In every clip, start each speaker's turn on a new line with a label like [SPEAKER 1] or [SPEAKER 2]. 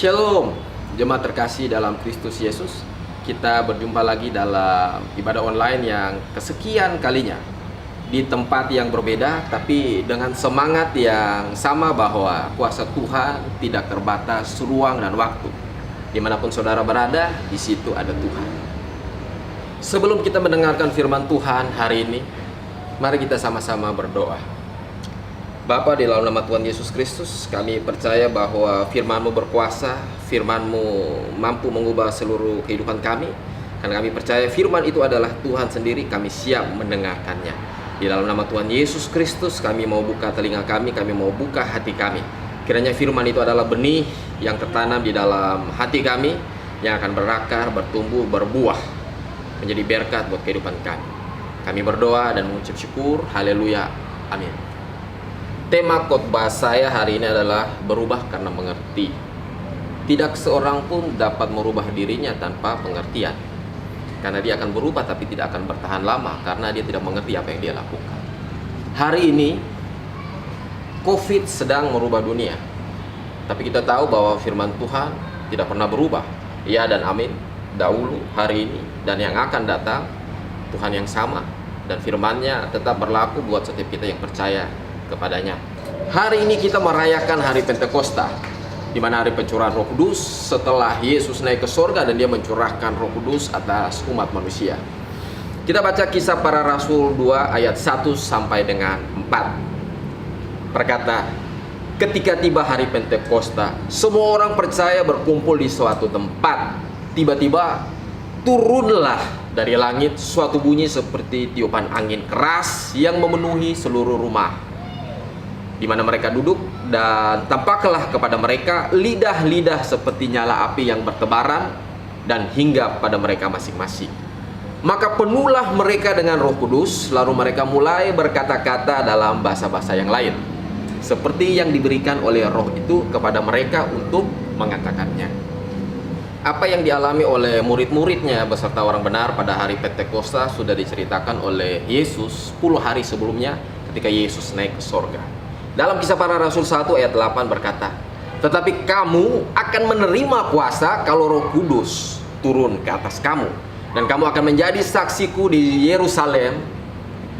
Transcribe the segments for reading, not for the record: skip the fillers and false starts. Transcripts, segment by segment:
[SPEAKER 1] Shalom, jemaat terkasih dalam Kristus Yesus. Kita berjumpa lagi dalam ibadah online yang kesekian kalinya di tempat yang berbeda, tapi dengan semangat yang sama bahwa kuasa Tuhan tidak terbatas ruang dan waktu. Dimanapun saudara berada, di situ ada Tuhan. Sebelum kita mendengarkan firman Tuhan hari ini, mari kita sama-sama berdoa. Bapa, di dalam nama Tuhan Yesus Kristus, kami percaya bahwa firman-Mu berkuasa, firman-Mu mampu mengubah seluruh kehidupan kami. Karena kami percaya firman itu adalah Tuhan sendiri, kami siap mendengarkannya. Di dalam nama Tuhan Yesus Kristus, kami mau buka telinga kami mau buka hati kami. Kiranya firman itu adalah benih yang tertanam di dalam hati kami, yang akan berakar, bertumbuh, berbuah, menjadi berkat buat kehidupan kami. Kami berdoa dan mengucap syukur, haleluya, amin. Tema khotbah saya hari ini adalah berubah karena mengerti. Tidak seorang pun dapat merubah dirinya tanpa pengertian. Karena dia akan berubah tapi tidak akan bertahan lama, karena dia tidak mengerti apa yang dia lakukan. Hari ini COVID sedang merubah dunia. Tapi kita tahu bahwa firman Tuhan tidak pernah berubah. Ya dan amin. Dahulu, hari ini, dan yang akan datang, Tuhan yang sama. Dan firman-Nya tetap berlaku buat setiap kita yang percaya kepadanya. Hari ini kita merayakan hari Pentakosta, di mana hari pencurahan Roh Kudus setelah Yesus naik ke sorga dan dia mencurahkan Roh Kudus atas umat manusia. Kita baca Kisah Para Rasul 2 ayat 1 sampai dengan 4. Berkata, ketika tiba hari Pentakosta, semua orang percaya berkumpul di suatu tempat. Tiba-tiba turunlah dari langit suatu bunyi seperti tiupan angin keras yang memenuhi seluruh rumah di mana mereka duduk, dan tampaklah kepada mereka lidah-lidah seperti nyala api yang bertebaran dan hinggap pada mereka masing-masing. Maka penuhlah mereka dengan Roh Kudus, lalu mereka mulai berkata-kata dalam bahasa-bahasa yang lain, seperti yang diberikan oleh Roh itu kepada mereka untuk mengatakannya. Apa yang dialami oleh murid-muridnya beserta orang benar pada hari Pentakosta sudah diceritakan oleh Yesus 10 hari sebelumnya ketika Yesus naik ke sorga. Dalam Kisah Para Rasul 1 ayat 8 berkata, tetapi kamu akan menerima kuasa kalau Roh Kudus turun ke atas kamu, dan kamu akan menjadi saksiku di Yerusalem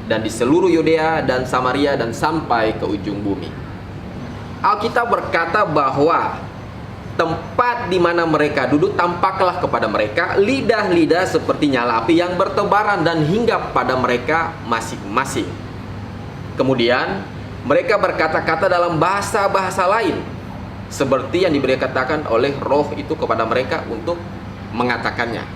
[SPEAKER 1] dan di seluruh Yudea dan Samaria dan sampai ke ujung bumi. Alkitab berkata bahwa tempat di mana mereka duduk tampaklah kepada mereka lidah-lidah seperti nyala api yang bertebaran dan hinggap pada mereka masing-masing. Kemudian mereka berkata-kata dalam bahasa-bahasa lain, seperti yang diberitakan oleh Roh itu kepada mereka untuk mengatakannya.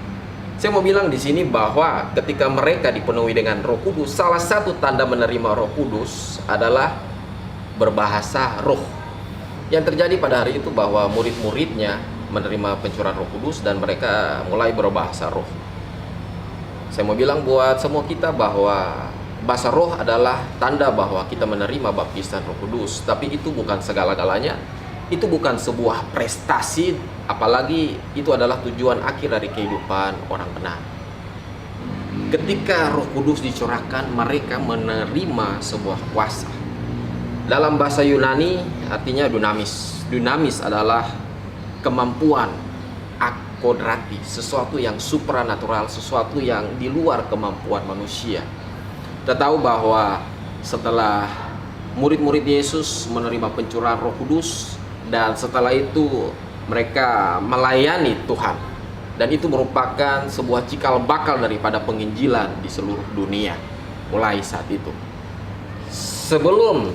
[SPEAKER 1] Saya mau bilang di sini bahwa ketika mereka dipenuhi dengan Roh Kudus, salah satu tanda menerima Roh Kudus adalah berbahasa roh. Yang terjadi pada hari itu bahwa murid-muridnya menerima pencurahan Roh Kudus dan mereka mulai berbahasa roh. Saya mau bilang buat semua kita bahwa bahasa roh adalah tanda bahwa kita menerima baptisan Roh Kudus. Tapi itu bukan segala-galanya. Itu bukan sebuah prestasi, apalagi itu adalah tujuan akhir dari kehidupan orang benar. Ketika Roh Kudus dicurahkan, mereka menerima sebuah kuasa. Dalam bahasa Yunani artinya dunamis. Dunamis adalah kemampuan akodrati, sesuatu yang supranatural, sesuatu yang di luar kemampuan manusia. Kita tahu bahwa setelah murid-murid Yesus menerima pencurahan Roh Kudus, dan setelah itu mereka melayani Tuhan, dan itu merupakan sebuah cikal bakal daripada penginjilan di seluruh dunia mulai saat itu. Sebelum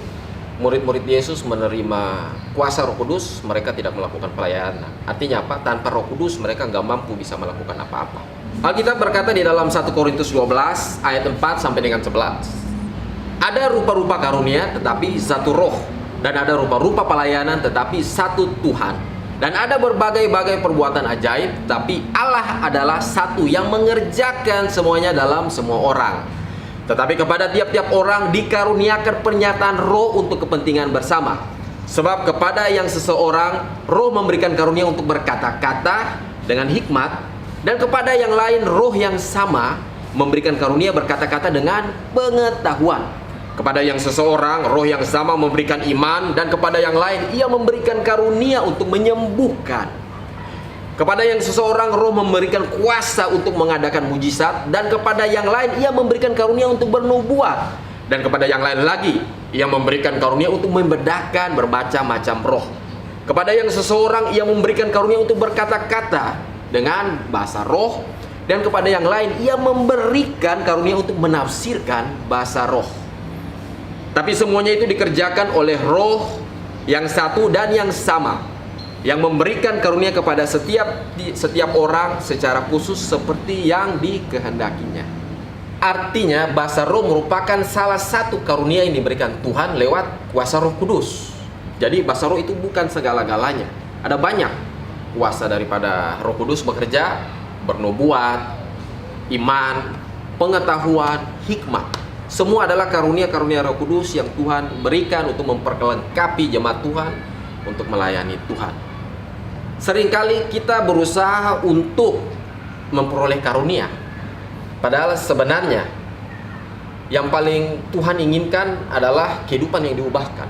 [SPEAKER 1] murid-murid Yesus menerima kuasa Roh Kudus, mereka tidak melakukan pelayanan. Artinya apa? Tanpa Roh Kudus mereka nggak mampu bisa melakukan apa-apa. Alkitab berkata di dalam 1 Korintus 12 ayat 4 sampai dengan 11. Ada rupa-rupa karunia tetapi satu roh, dan ada rupa-rupa pelayanan tetapi satu Tuhan. Dan ada berbagai-bagai perbuatan ajaib, tapi Allah adalah satu yang mengerjakan semuanya dalam semua orang. Tetapi kepada tiap-tiap orang dikaruniakan pernyataan roh untuk kepentingan bersama. Sebab kepada yang seseorang roh memberikan karunia untuk berkata-kata dengan hikmat, dan kepada yang lain roh yang sama memberikan karunia berkata-kata dengan pengetahuan. Kepada yang seseorang roh yang sama memberikan iman, dan kepada yang lain ia memberikan karunia untuk menyembuhkan. Kepada yang seseorang Roh memberikan kuasa untuk mengadakan mujizat, dan kepada yang lain Ia memberikan karunia untuk bernubuat, dan kepada yang lain lagi Ia memberikan karunia untuk membedakan berbaca macam roh. Kepada yang seseorang Ia memberikan karunia untuk berkata-kata dengan bahasa roh, dan kepada yang lain Ia memberikan karunia untuk menafsirkan bahasa roh. Tapi semuanya itu dikerjakan oleh Roh yang satu dan yang sama, yang memberikan karunia kepada setiap orang secara khusus seperti yang dikehendakinya. Artinya bahasa roh merupakan salah satu karunia yang diberikan Tuhan lewat kuasa Roh Kudus. Jadi bahasa roh itu bukan segala-galanya. Ada banyak kuasa daripada Roh Kudus bekerja: bernubuat, iman, pengetahuan, hikmat. Semua adalah karunia-karunia Roh Kudus yang Tuhan berikan untuk memperlengkapi jemaat Tuhan untuk melayani Tuhan. Seringkali kita berusaha untuk memperoleh karunia, padahal sebenarnya yang paling Tuhan inginkan adalah kehidupan yang diubahkan.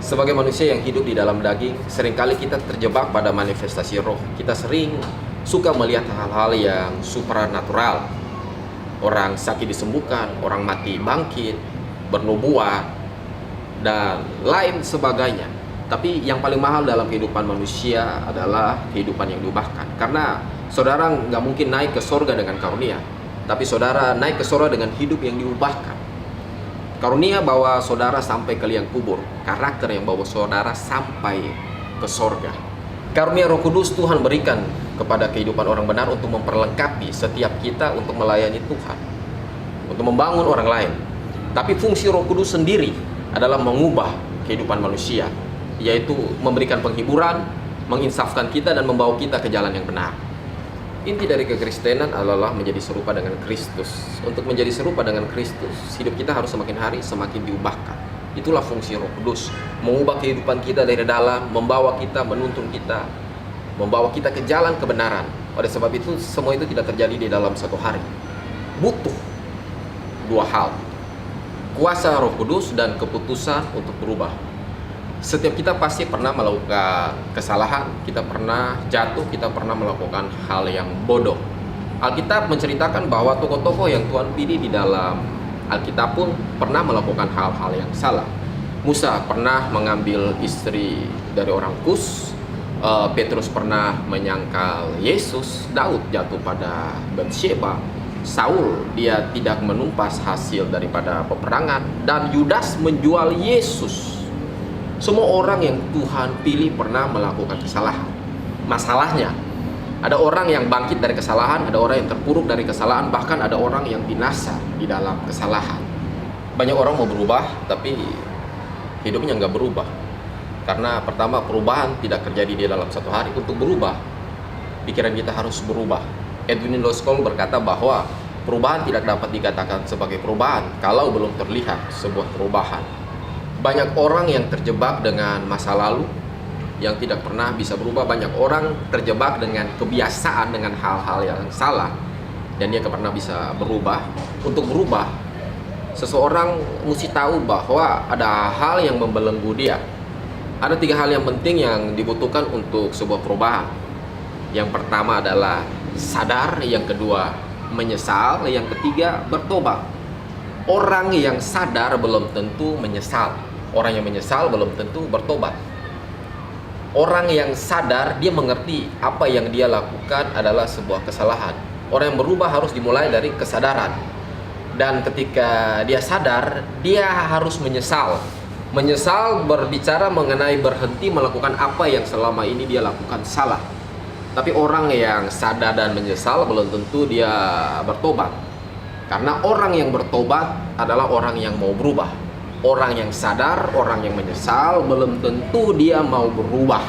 [SPEAKER 1] Sebagai manusia yang hidup di dalam daging, seringkali kita terjebak pada manifestasi roh. Kita sering suka melihat hal-hal yang supranatural. Orang sakit disembuhkan, orang mati bangkit, bernubuat, dan lain sebagainya. Tapi yang paling mahal dalam kehidupan manusia adalah kehidupan yang diubahkan. Karena saudara nggak mungkin naik ke sorga dengan karunia, tapi saudara naik ke sorga dengan hidup yang diubahkan. Karunia bawa saudara sampai ke liang kubur, karakter yang bawa saudara sampai ke sorga. Karunia Roh Kudus Tuhan berikan kepada kehidupan orang benar untuk memperlengkapi setiap kita untuk melayani Tuhan, untuk membangun orang lain. Tapi fungsi Roh Kudus sendiri adalah mengubah kehidupan manusia, yaitu memberikan penghiburan, menginsafkan kita, dan membawa kita ke jalan yang benar. Inti dari kekristenan adalah menjadi serupa dengan Kristus. Untuk menjadi serupa dengan Kristus, hidup kita harus semakin hari semakin diubahkan. Itulah fungsi Roh Kudus, mengubah kehidupan kita dari dalam, membawa kita, menuntun kita, membawa kita ke jalan kebenaran. Oleh sebab itu, semua itu tidak terjadi di dalam satu hari. Butuh dua hal: kuasa Roh Kudus dan keputusan untuk berubah. Setiap kita pasti pernah melakukan kesalahan, kita pernah jatuh, kita pernah melakukan hal yang bodoh. Alkitab menceritakan bahwa tokoh-tokoh yang Tuhan pilih di dalam Alkitab pun pernah melakukan hal-hal yang salah. Musa pernah mengambil istri dari orang Kus, Petrus pernah menyangkal Yesus, Daud jatuh pada Batsheba, Saul dia tidak menumpas hasil daripada peperangan, dan Yudas menjual Yesus. Semua orang yang Tuhan pilih pernah melakukan kesalahan. Masalahnya, ada orang yang bangkit dari kesalahan, ada orang yang terpuruk dari kesalahan, bahkan ada orang yang binasa di dalam kesalahan. Banyak orang mau berubah, tapi hidupnya nggak berubah. Karena pertama, perubahan tidak terjadi di dalam satu hari. Untuk berubah, pikiran kita harus berubah. Edwin Loskol berkata bahwa perubahan tidak dapat dikatakan sebagai perubahan kalau belum terlihat sebuah perubahan. Banyak orang yang terjebak dengan masa lalu yang tidak pernah bisa berubah. Banyak orang terjebak dengan kebiasaan, dengan hal-hal yang salah, dan dia tidak pernah bisa berubah. Untuk berubah, seseorang mesti tahu bahwa ada hal yang membelenggu dia. Ada 3 hal yang penting yang dibutuhkan untuk sebuah perubahan. Yang pertama adalah sadar, yang kedua menyesal, yang ketiga bertobat. Orang yang sadar belum tentu menyesal. Orang yang menyesal belum tentu bertobat. Orang yang sadar, dia mengerti apa yang dia lakukan adalah sebuah kesalahan. Orang yang berubah harus dimulai dari kesadaran. Dan ketika dia sadar, dia harus menyesal. Menyesal berbicara mengenai berhenti melakukan apa yang selama ini dia lakukan salah. Tapi orang yang sadar dan menyesal belum tentu dia bertobat. Karena orang yang bertobat adalah orang yang mau berubah. Orang yang sadar, orang yang menyesal belum tentu dia mau berubah.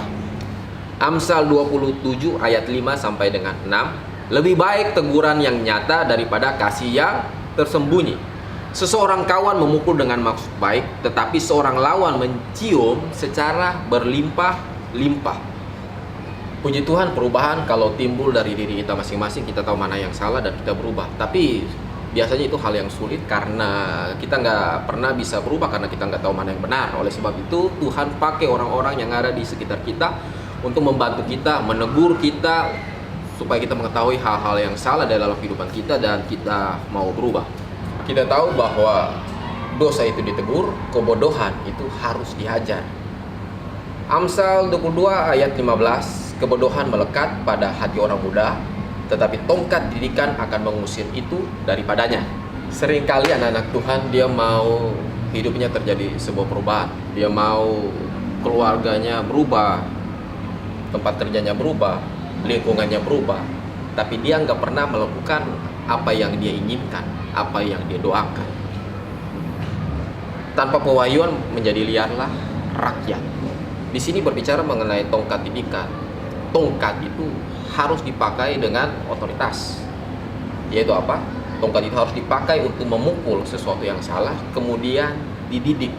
[SPEAKER 1] Amsal 27 ayat 5 sampai dengan 6. Lebih baik teguran yang nyata daripada kasih yang tersembunyi. Seseorang kawan memukul dengan maksud baik, tetapi seorang lawan mencium secara berlimpah-limpah. Puji Tuhan, perubahan kalau timbul dari diri kita masing-masing, kita tahu mana yang salah dan kita berubah. Tapi biasanya itu hal yang sulit karena kita nggak pernah bisa berubah, karena kita nggak tahu mana yang benar. Oleh sebab itu Tuhan pakai orang-orang yang ada di sekitar kita untuk membantu kita, menegur kita, supaya kita mengetahui hal-hal yang salah dalam kehidupan kita dan kita mau berubah. Kita tahu bahwa dosa itu ditegur, kebodohan itu harus dihajar. Amsal 22 ayat 15, kebodohan melekat pada hati orang muda, tetapi tongkat didikan akan mengusir itu daripadanya. Seringkali anak-anak Tuhan dia mau hidupnya terjadi sebuah perubahan. Dia mau keluarganya berubah, tempat kerjanya berubah, lingkungannya berubah, tapi dia nggak pernah melakukan apa yang dia inginkan, apa yang dia doakan. Tanpa pewahyuan menjadi liarlah rakyat. Di sini berbicara mengenai tongkat didikan. Tongkat itu harus dipakai dengan otoritas. Yaitu apa? Tongkat itu harus dipakai untuk memukul sesuatu yang salah, kemudian dididik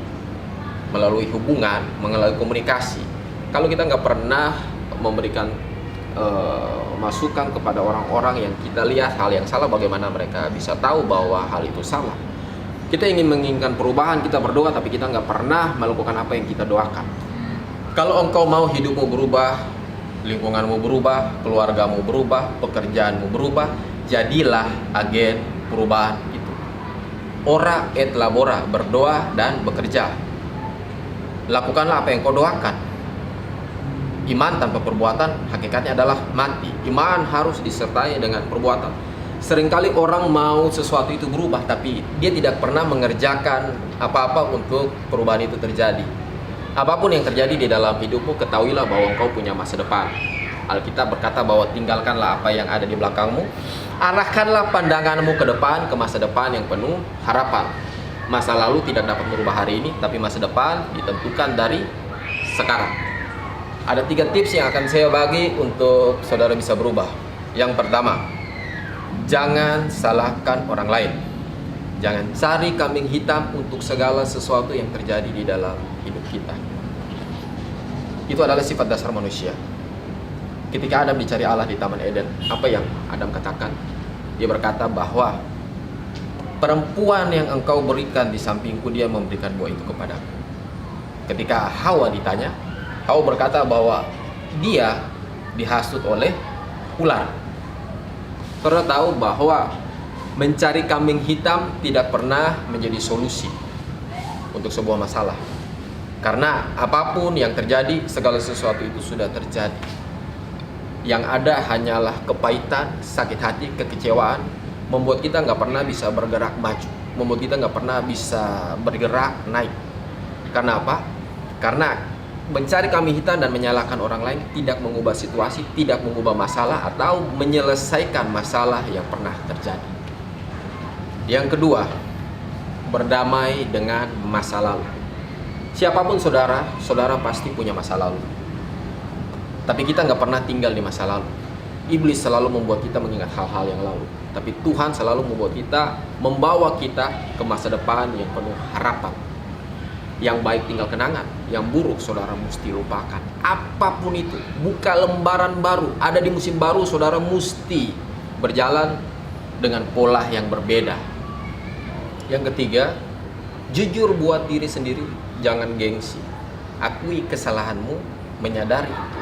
[SPEAKER 1] melalui hubungan, melalui komunikasi. Kalau kita nggak pernah memberikan masukan kepada orang-orang yang kita lihat hal yang salah, bagaimana mereka bisa tahu bahwa hal itu salah? Kita ingin menginginkan perubahan, kita berdoa, tapi kita nggak pernah melakukan apa yang kita doakan. Kalau engkau mau hidupmu berubah, lingkunganmu berubah, keluargamu berubah, pekerjaanmu berubah, jadilah agen perubahan itu. Ora et labora, berdoa dan bekerja. Lakukanlah apa yang kau doakan. Iman tanpa perbuatan hakikatnya adalah mati. Iman harus disertai dengan perbuatan. Seringkali orang mau sesuatu itu berubah, tapi dia tidak pernah mengerjakan apa-apa untuk perubahan itu terjadi. Apapun yang terjadi di dalam hidupmu, ketahuilah bahwa engkau punya masa depan. Alkitab berkata bahwa tinggalkanlah apa yang ada di belakangmu, arahkanlah pandanganmu ke depan, ke masa depan yang penuh harapan. Masa lalu tidak dapat merubah hari ini, tapi masa depan ditentukan dari sekarang. Ada 3 tips yang akan saya bagi untuk saudara bisa berubah. Yang pertama, jangan salahkan orang lain. Jangan cari kambing hitam untuk segala sesuatu yang terjadi di dalam hidup kita. Itu adalah sifat dasar manusia. Ketika Adam dicari Allah di Taman Eden, apa yang Adam katakan? Dia berkata bahwa perempuan yang engkau berikan di sampingku, dia memberikan buah itu kepadaku. Ketika Hawa ditanya, Hawa berkata bahwa dia dihasut oleh ular. Saudara tahu bahwa mencari kambing hitam tidak pernah menjadi solusi untuk sebuah masalah. Karena apapun yang terjadi, segala sesuatu itu sudah terjadi. Yang ada hanyalah kepahitan, sakit hati, kekecewaan, membuat kita nggak pernah bisa bergerak maju, membuat kita nggak pernah bisa bergerak naik. Karena apa? Karena mencari kambing hitam dan menyalahkan orang lain tidak mengubah situasi, tidak mengubah masalah, atau menyelesaikan masalah yang pernah terjadi. Yang kedua, berdamai dengan masa lalu. Siapapun saudara, saudara pasti punya masa lalu. Tapi kita nggak pernah tinggal di masa lalu. Iblis selalu membuat kita mengingat hal-hal yang lalu. Tapi Tuhan selalu membuat kita, membawa kita ke masa depan yang penuh harapan. Yang baik tinggal kenangan, yang buruk saudara mesti lupakan. Apapun itu, buka lembaran baru. Ada di musim baru, saudara mesti berjalan dengan pola yang berbeda. Yang ketiga, jujur buat diri sendiri, jangan gengsi. Akui kesalahanmu, menyadari itu,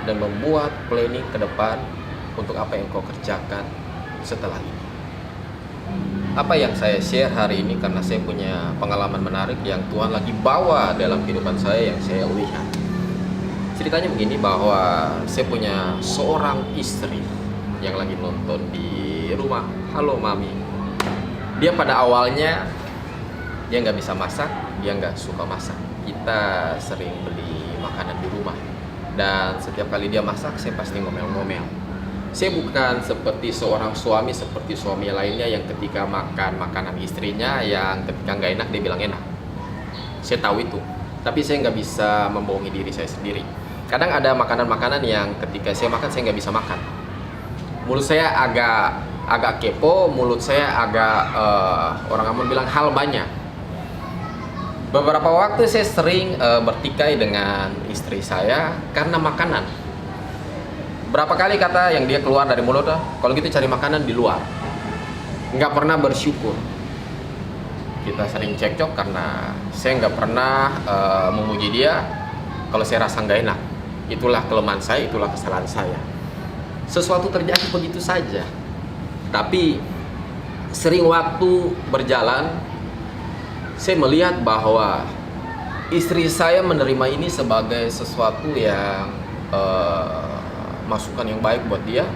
[SPEAKER 1] dan membuat planning ke depan untuk apa yang kau kerjakan setelah ini. Apa yang saya share hari ini karena saya punya pengalaman menarik yang Tuhan lagi bawa dalam kehidupan saya yang saya lihat. Ceritanya begini, bahwa saya punya seorang istri yang lagi nonton di rumah. Halo Mami. Dia pada awalnya dia nggak bisa masak, dia nggak suka masak. Kita sering beli makanan di rumah, dan setiap kali dia masak saya pasti ngomel-ngomel. Saya bukan seperti seorang suami seperti suami lainnya yang ketika makan makanan istrinya yang ketika nggak enak dia bilang enak. Saya tahu itu, tapi saya nggak bisa membohongi diri saya sendiri. Kadang ada makanan-makanan yang ketika saya makan saya nggak bisa makan. Mulut saya agak kepo, mulut saya agak orang Ambon bilang hal banyak. Beberapa waktu saya sering bertikai dengan istri saya karena makanan. Berapa kali kata yang dia keluar dari mulut, kalau gitu cari makanan di luar. Nggak pernah bersyukur. Kita sering cekcok karena saya nggak pernah memuji dia kalau saya rasa nggak enak. itulah kelemahan saya, itulah kesalahan saya. Sesuatu terjadi begitu saja. Tapi sering waktu berjalan, saya melihat bahwa istri saya menerima ini sebagai sesuatu yang masukan yang baik buat dia.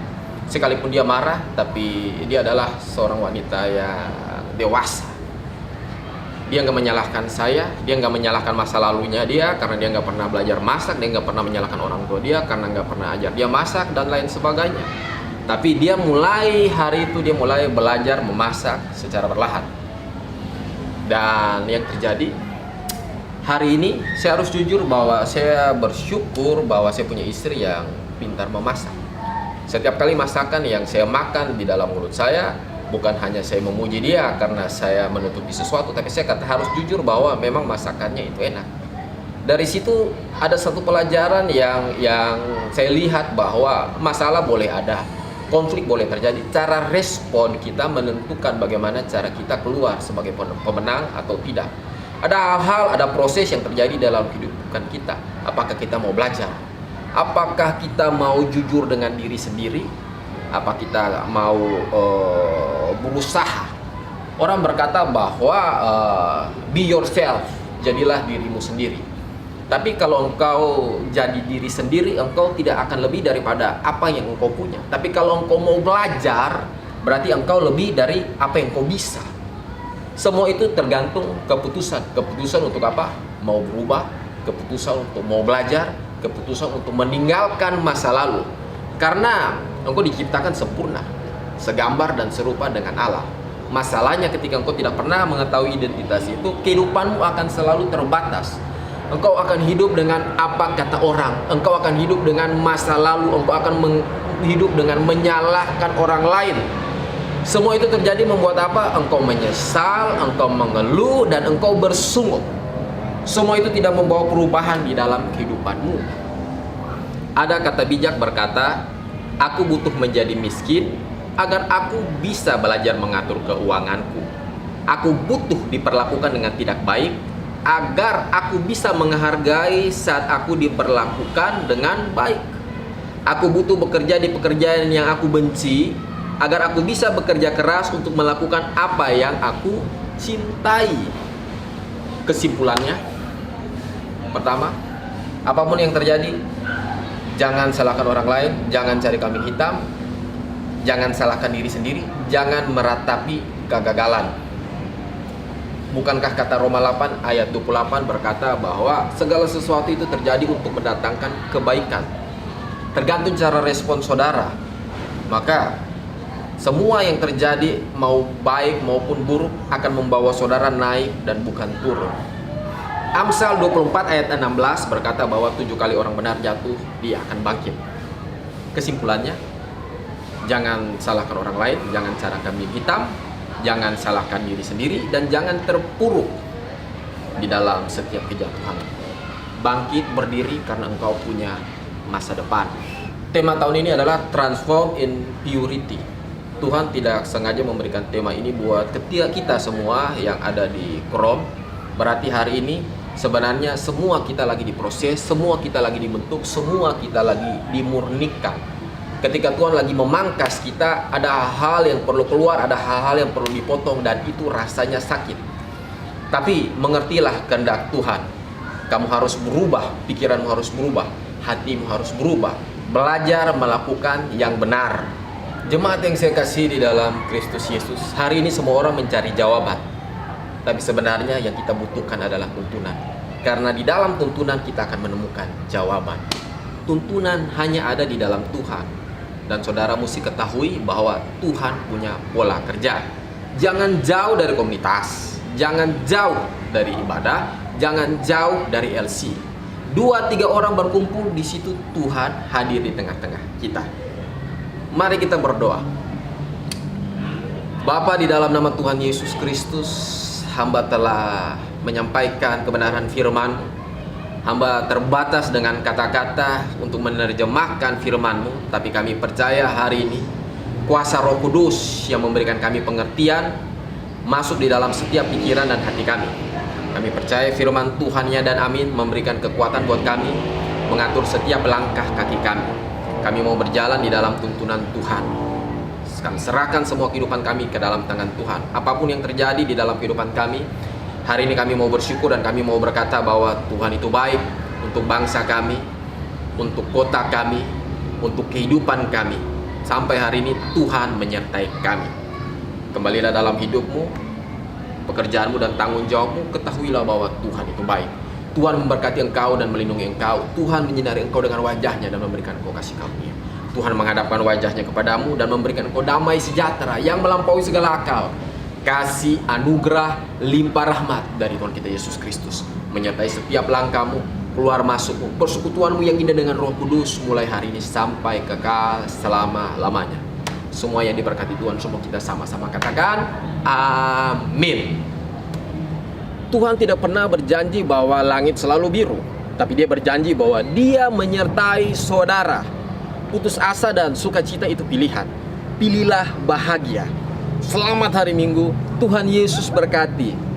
[SPEAKER 1] Sekalipun dia marah, tapi dia adalah seorang wanita yang dewasa. Dia nggak menyalahkan saya, dia nggak menyalahkan masa lalunya dia karena dia nggak pernah belajar masak, dia nggak pernah menyalahkan orang tua dia karena nggak pernah ajar dia masak dan lain sebagainya. Tapi dia mulai hari itu dia mulai belajar memasak secara perlahan. Dan yang terjadi hari ini, saya harus jujur bahwa saya bersyukur bahwa saya punya istri yang pintar memasak. Setiap kali masakan yang saya makan di dalam mulut saya, bukan hanya saya memuji dia karena saya menutupi sesuatu, tapi saya harus jujur bahwa memang masakannya itu enak. Dari situ ada satu pelajaran yang saya lihat bahwa masalah boleh ada, konflik boleh terjadi. Cara respon kita menentukan bagaimana cara kita keluar sebagai pemenang atau tidak. Ada hal-hal, ada proses yang terjadi dalam kehidupan kita. Apakah kita mau belajar? Apakah kita mau jujur dengan diri sendiri? Apa kita mau berusaha? Orang berkata bahwa be yourself, jadilah dirimu sendiri. Tapi kalau engkau jadi diri sendiri, engkau tidak akan lebih daripada apa yang engkau punya. Tapi kalau engkau mau belajar, berarti engkau lebih dari apa yang engkau bisa. Semua itu tergantung keputusan. Keputusan untuk apa? Mau berubah, keputusan untuk mau belajar, keputusan untuk meninggalkan masa lalu. Karena engkau diciptakan sempurna, segambar dan serupa dengan Allah. Masalahnya ketika engkau tidak pernah mengetahui identitas itu, kehidupanmu akan selalu terbatas. Engkau akan hidup dengan apa kata orang, engkau akan hidup dengan masa lalu, engkau akan hidup dengan menyalahkan orang lain. Semua itu terjadi membuat apa? Engkau menyesal, engkau mengeluh, dan engkau bersungut. Semua itu tidak membawa perubahan di dalam kehidupanmu. Ada kata bijak berkata, aku butuh menjadi miskin agar aku bisa belajar mengatur keuanganku. Aku butuh diperlakukan dengan tidak baik agar aku bisa menghargai saat aku diperlakukan dengan baik. Aku butuh bekerja di pekerjaan yang aku benci agar aku bisa bekerja keras untuk melakukan apa yang aku cintai. Kesimpulannya, pertama, apapun yang terjadi, jangan salahkan orang lain, jangan cari kambing hitam, jangan salahkan diri sendiri, jangan meratapi kegagalan. Bukankah kata Roma 8 ayat 28 berkata bahwa segala sesuatu itu terjadi untuk mendatangkan kebaikan. Tergantung cara respon saudara. Maka semua yang terjadi mau baik maupun buruk akan membawa saudara naik dan bukan turun. Amsal 24 ayat 16 berkata bahwa 7 kali orang benar jatuh, dia akan bangkit. Kesimpulannya, jangan salahkan orang lain, jangan cara kambing hitam, jangan salahkan diri sendiri, dan jangan terpuruk di dalam setiap kejatuhan. Bangkit berdiri karena engkau punya masa depan. Tema tahun ini adalah Transform in Purity. Tuhan tidak sengaja memberikan tema ini buat kita semua yang ada di Chrome. Berarti hari ini sebenarnya semua kita lagi diproses, semua kita lagi dibentuk, semua kita lagi dimurnikan. Ketika Tuhan lagi memangkas kita, ada hal-hal yang perlu keluar, ada hal-hal yang perlu dipotong, dan itu rasanya sakit. Tapi mengertilah kehendak Tuhan. Kamu harus berubah, pikiranmu harus berubah, hatimu harus berubah. Belajar melakukan yang benar. Jemaat yang saya kasih di dalam Kristus Yesus, hari ini semua orang mencari jawaban. Tapi sebenarnya yang kita butuhkan adalah tuntunan. Karena di dalam tuntunan kita akan menemukan jawaban. Tuntunan hanya ada di dalam Tuhan. Dan saudara mesti ketahui bahwa Tuhan punya pola kerja. Jangan jauh dari komunitas, jangan jauh dari ibadah, jangan jauh dari LC. 2-3 orang berkumpul, di situ Tuhan hadir di tengah-tengah kita. Mari kita berdoa. Bapa, di dalam nama Tuhan Yesus Kristus, hamba telah menyampaikan kebenaran firman. Hamba terbatas dengan kata-kata untuk menerjemahkan firman-Mu, tapi kami percaya hari ini kuasa Roh Kudus yang memberikan kami pengertian masuk di dalam setiap pikiran dan hati kami. Kami percaya firman Tuhan, ya dan amin, memberikan kekuatan buat kami. mengatur setiap langkah kaki kami. Kami mau berjalan di dalam tuntunan Tuhan. Kami serahkan semua kehidupan kami ke dalam tangan Tuhan. Apapun yang terjadi di dalam kehidupan kami, hari ini kami mau bersyukur dan kami mau berkata bahwa Tuhan itu baik untuk bangsa kami, untuk kota kami, untuk kehidupan kami. Sampai hari ini Tuhan menyertai kami. Kembalilah dalam hidupmu, pekerjaanmu dan tanggung jawabmu, ketahuilah bahwa Tuhan itu baik. Tuhan memberkati engkau dan melindungi engkau. Tuhan menyinari engkau dengan wajahnya dan memberikan engkau kasih karunia. Tuhan menghadapkan wajahnya kepadamu dan memberikan engkau damai sejahtera yang melampaui segala akal. Kasih, anugerah, limpah rahmat dari Tuhan kita Yesus Kristus menyertai setiap langkahmu, keluar masukmu, persekutuanmu yang indah dengan Roh Kudus mulai hari ini sampai kekal selama-lamanya. Semua yang diberkati Tuhan, semua kita sama-sama katakan amin. Tuhan tidak pernah berjanji bahwa langit selalu biru, tapi Dia berjanji bahwa Dia menyertai saudara. Putus asa dan sukacita itu pilihan. Pilihlah bahagia. Selamat hari Minggu. Tuhan Yesus berkati.